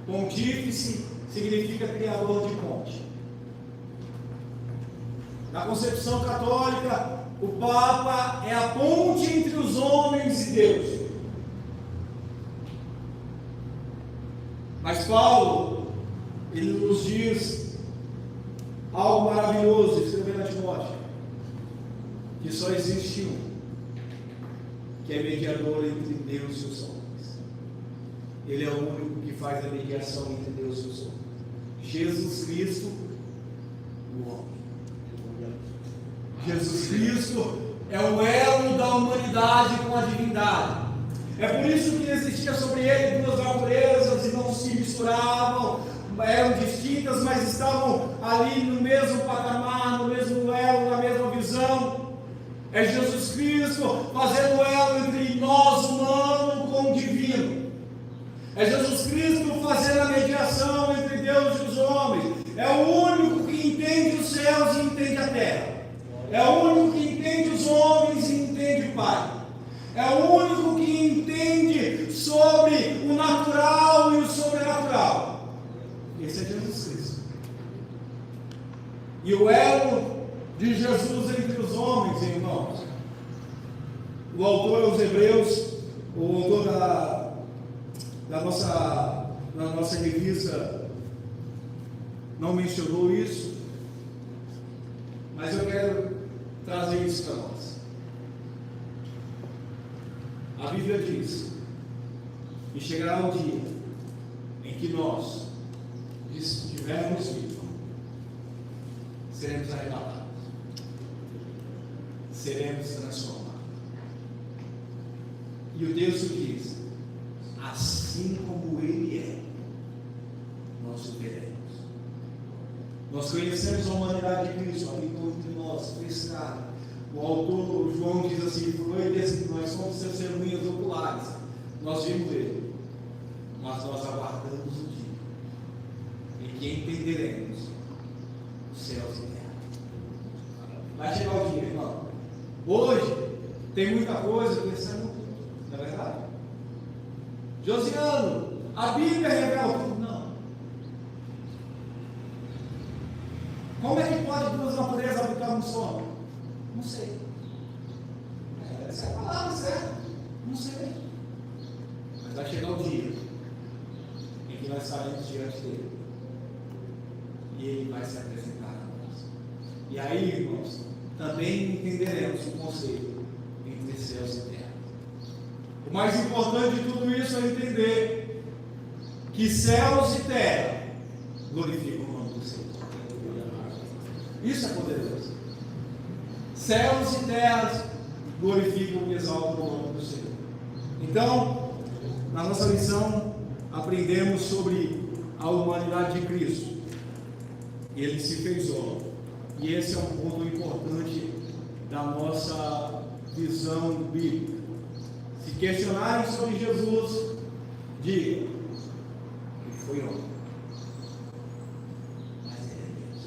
Pontífice significa criador de ponte. Na concepção católica, o Papa é a ponte entre os homens e Deus. Mas Paulo, ele nos diz algo maravilhoso, escrevendo a Timóteo, que só existe um, que é mediador entre Deus e os homens. Ele é o único que faz a mediação entre Deus e os homens. Jesus Cristo, o homem. Jesus Cristo é o elo da humanidade com a divindade. É por isso que existia sobre ele duas naturezas e não se misturavam, eram distintas, mas estavam ali no mesmo patamar, no mesmo elo, na mesma visão. É Jesus Cristo fazendo o elo entre nós, humano, com o divino. É Jesus Cristo fazendo a mediação entre Deus e os homens. É o único que entende os céus e entende a terra. É o único que entende os homens e entende o Pai. É o único que entende sobre o natural e o sobrenatural. Esse é Jesus Cristo. E o elo de Jesus entre os homens, irmãos. O autor aos Hebreus, o autor da nossa revista não mencionou isso, mas eu quero trazer isso para nós. A Bíblia diz que chegará o dia em que nós, que estivermos vivos, seremos arrebatados, seremos transformados. E o texto diz: assim como Ele é, nós o veremos. Nós conhecemos a humanidade de Cristo, habitou entre nós, fez carne. O autor, João, diz assim: foi desse que nós somos seus testemunhas oculares. Nós vimos Ele, mas nós aguardamos o dia em que entenderemos os céus e terra. Vai chegar o dia, irmão. Hoje tem muita coisa pensando, não é verdade? Josiano, a Bíblia revela tudo. Não. Como é que pode duas naturezas habitar no sono? Não sei. Essa é a palavra certa. Não sei. Mas vai chegar o dia em que nós estaremos diante dele. E ele vai se apresentar a nós. E aí, irmãos, também entenderemos o conceito entre céus e terra. O mais importante de tudo isso é entender que céus e terra glorificam o nome do Senhor. Isso é poderoso. Céus e terras glorificam e exaltam o nome do Senhor. Então, na nossa lição, aprendemos sobre a humanidade de Cristo. Ele se fez homem. E esse é um ponto importante da nossa visão bíblica. Se questionarem sobre Jesus, diga: ele foi homem, mas ele é Deus.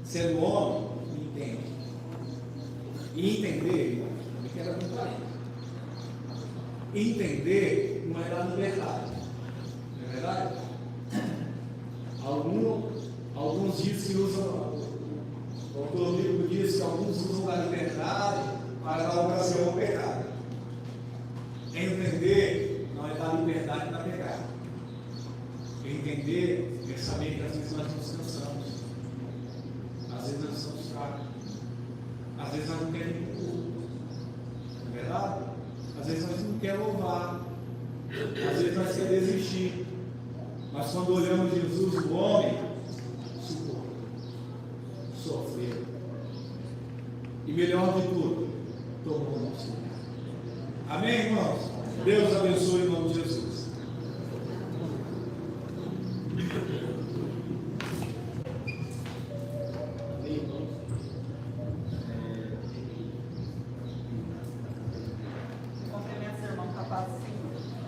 Sendo homem, entende. E entender, eu quero apontar isso. Entender não é dar liberdade, não é verdade? Alguns dizem que usam, o autor bíblico diz que alguns usam da liberdade para dar ocasião ao pecado. Entender não é dar liberdade para pecar. Entender é saber que às vezes nós nos cansamos, às vezes nós estamos fracos, às vezes nós não queremos ir para o culto, não é verdade? Às vezes nós não queremos louvar, às vezes nós queremos desistir, mas quando olhamos Jesus, o homem, suportou, sofreu, e melhor de tudo, tomou o nosso lugar. Amém, irmãos? Deus abençoe em nome de Jesus. Cumprimento seu irmão, capaz sim.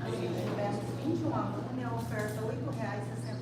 A gente tivemos 21 alunos e a oferta R$ 8,60.